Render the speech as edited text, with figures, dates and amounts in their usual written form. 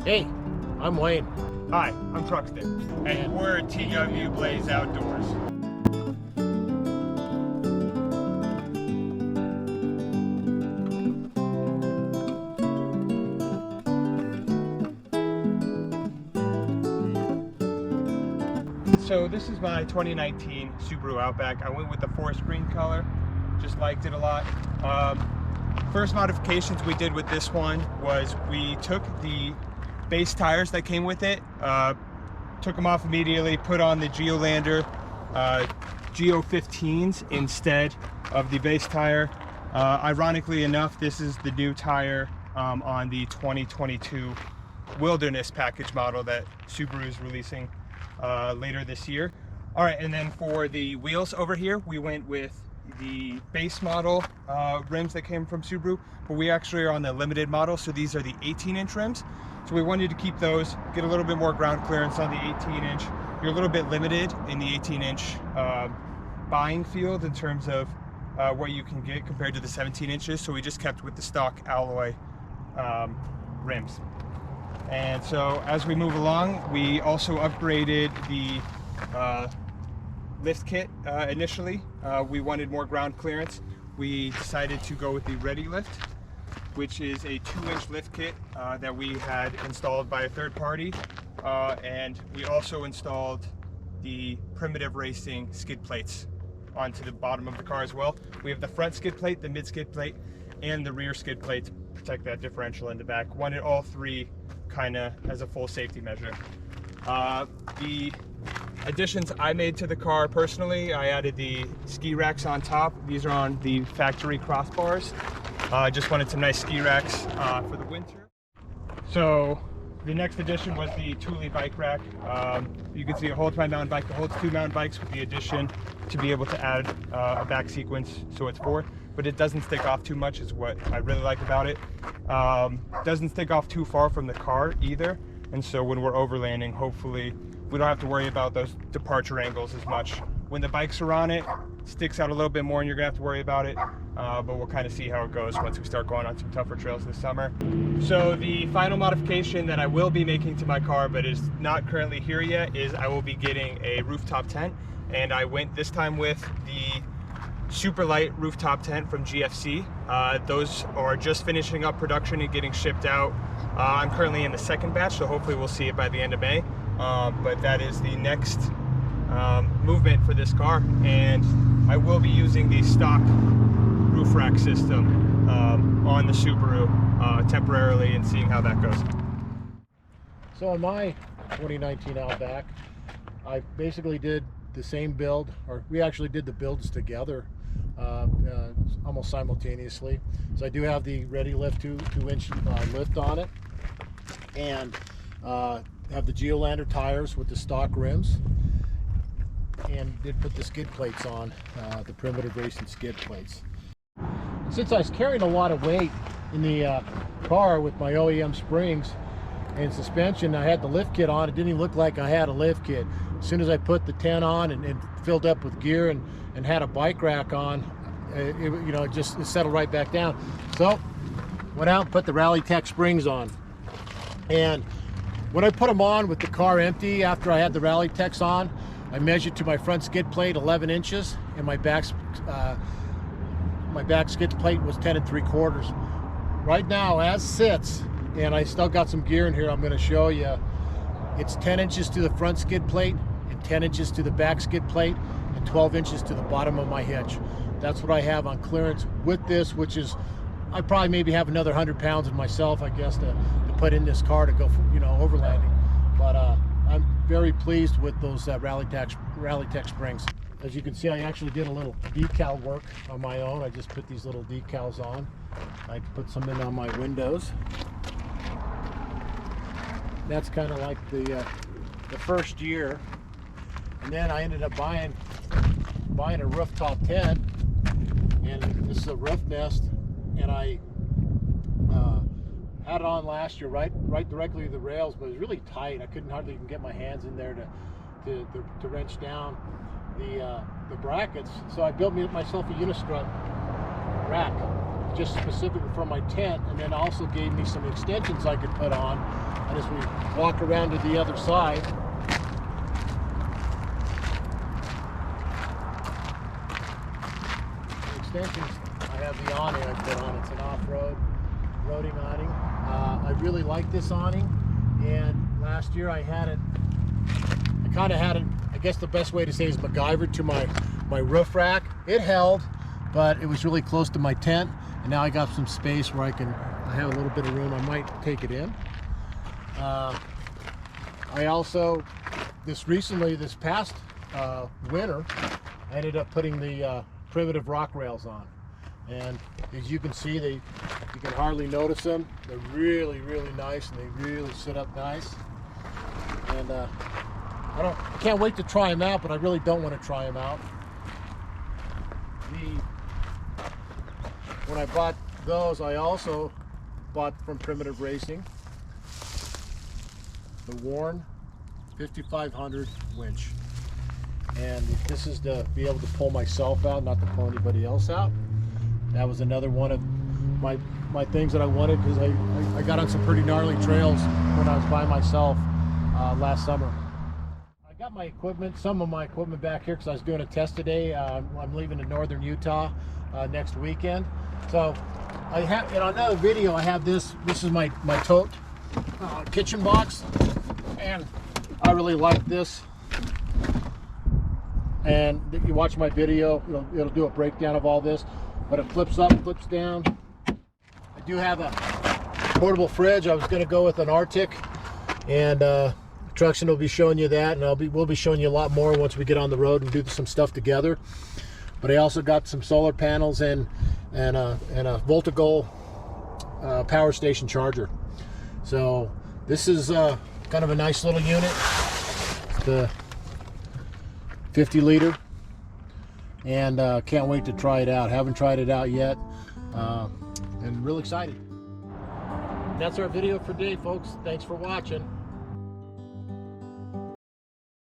Hey, I'm Wayne. Hi, I'm Truxton, and we're TW Blaze Outdoors. So this is my 2019 Subaru Outback. I went with the forest green color, just liked it a lot. First modifications we did with this one was we took the base tires that came with it, took them off immediately, put on the Geolander Geo 15s instead of the base tire. Ironically enough, this is the new tire on the 2022 Wilderness package model that Subaru is releasing later this year. All right, and then for the wheels over here, we went with the base model rims that came from Subaru, but we actually are on the limited model, so these are the 18-inch rims. So we wanted to keep those, get a little bit more ground clearance on the 18-inch. You're a little bit limited in the 18-inch buying field in terms of what you can get compared to the 17 inches, so we just kept with the stock alloy rims. And so as we move along, we also upgraded the lift kit initially. We wanted more ground clearance. We decided to go with the Ready Lift, which is a 2-inch lift kit that we had installed by a third party. And we also installed the Primitive Racing skid plates onto the bottom of the car as well. We have the front skid plate, the mid skid plate, and the rear skid plate to protect that differential in the back. Wanted all three kind of as a full safety measure. The additions I made to the car personally, I added the ski racks on top. These are on the factory crossbars. I just wanted some nice ski racks for the winter. So the next addition was the Thule bike rack. You can see it holds my mountain bike. It holds 2 mountain bikes with the addition to be able to add a back sequence, so it's 4. But it doesn't stick off too much is what I really like about it. Doesn't stick off too far from the car either. And so when we're overlanding, hopefully we don't have to worry about those departure angles as much. When the bikes are on it, it sticks out a little bit more and you're gonna have to worry about it. But we'll kind of see how it goes once we start going on some tougher trails this summer. So the final modification that I will be making to my car, but is not currently here yet, is I will be getting a rooftop tent. And I went this time with the super light rooftop tent from GFC. Those are just finishing up production and getting shipped out. I'm currently in the second batch, so hopefully we'll see it by the end of May. But that is the next movement for this car, and I will be using the stock roof rack system on the Subaru temporarily and seeing how that goes. So on my 2019 Outback, I basically did the same build, or we actually did the builds together almost simultaneously. So I do have the Ready Lift 2-inch lift on it, and have the Geolander tires with the stock rims, and did put the skid plates on, the Primitive Racing skid plates. Since I was carrying a lot of weight in the car with my OEM springs and suspension, I had the lift kit on. It didn't even look like I had a lift kit. As soon as I put the tent on and filled up with gear and had a bike rack on, it just settled right back down. So went out and put the Rally Tech springs on, and when I put them on with the car empty after I had the Rally Techs on, I measured to my front skid plate 11 inches, and my back skid plate was 10 3/4. Right now, as sits, and I still got some gear in here I'm going to show you, it's 10 inches to the front skid plate and 10 inches to the back skid plate and 12 inches to the bottom of my hitch. That's what I have on clearance with this, which is, I probably maybe have another 100 pounds in myself, I guess, to put in this car to go, overlanding. But I'm very pleased with those Rally Tech springs. As you can see, I actually did a little decal work on my own. I just put these little decals on. I put some in on my windows. That's kind of like the first year. And then I ended up buying a rooftop tent, and this is a roof nest, and I had it on last year right directly to the rails, but it was really tight. I couldn't hardly even get my hands in there to wrench down the brackets. So I built myself a unistrut rack, just specifically for my tent, and then also gave me some extensions I could put on. And as we walk around to the other side, the extensions, I have the awning I put on. It's an off-road roading awning. I really like this awning, and last year I had it, I kind of had it, I guess the best way to say is MacGyvered to my roof rack. It held, but it was really close to my tent, and now I got some space where I have a little bit of room. I might take it in. I also, this past winter, I ended up putting the primitive rock rails on. And as you can see, you can hardly notice them. They're really, really nice, and they really sit up nice. And I can't wait to try them out, but I really don't want to try them out. When I bought those, I also bought from Primitive Racing the Warn 5500 winch. And this is to be able to pull myself out, not to pull anybody else out. That was another one of my things that I wanted, because I got on some pretty gnarly trails when I was by myself last summer. I got my equipment, some of my equipment back here, because I was doing a test today. I'm leaving to northern Utah next weekend. So I have, in another video, I have this is my tote kitchen box, and I really like this. And if you watch my video, it'll do a breakdown of all this, but it flips up, flips down. I do have a portable fridge. I was going to go with an Arctic, and Truxton will be showing you that, and we'll be showing you a lot more once we get on the road and do some stuff together. But I also got some solar panels and a Voltagol power station charger. So this is kind of a nice little unit. It's the 50 liter, and can't wait to try it out. Haven't tried it out yet, and real excited. And that's our video for today, folks. Thanks for watching.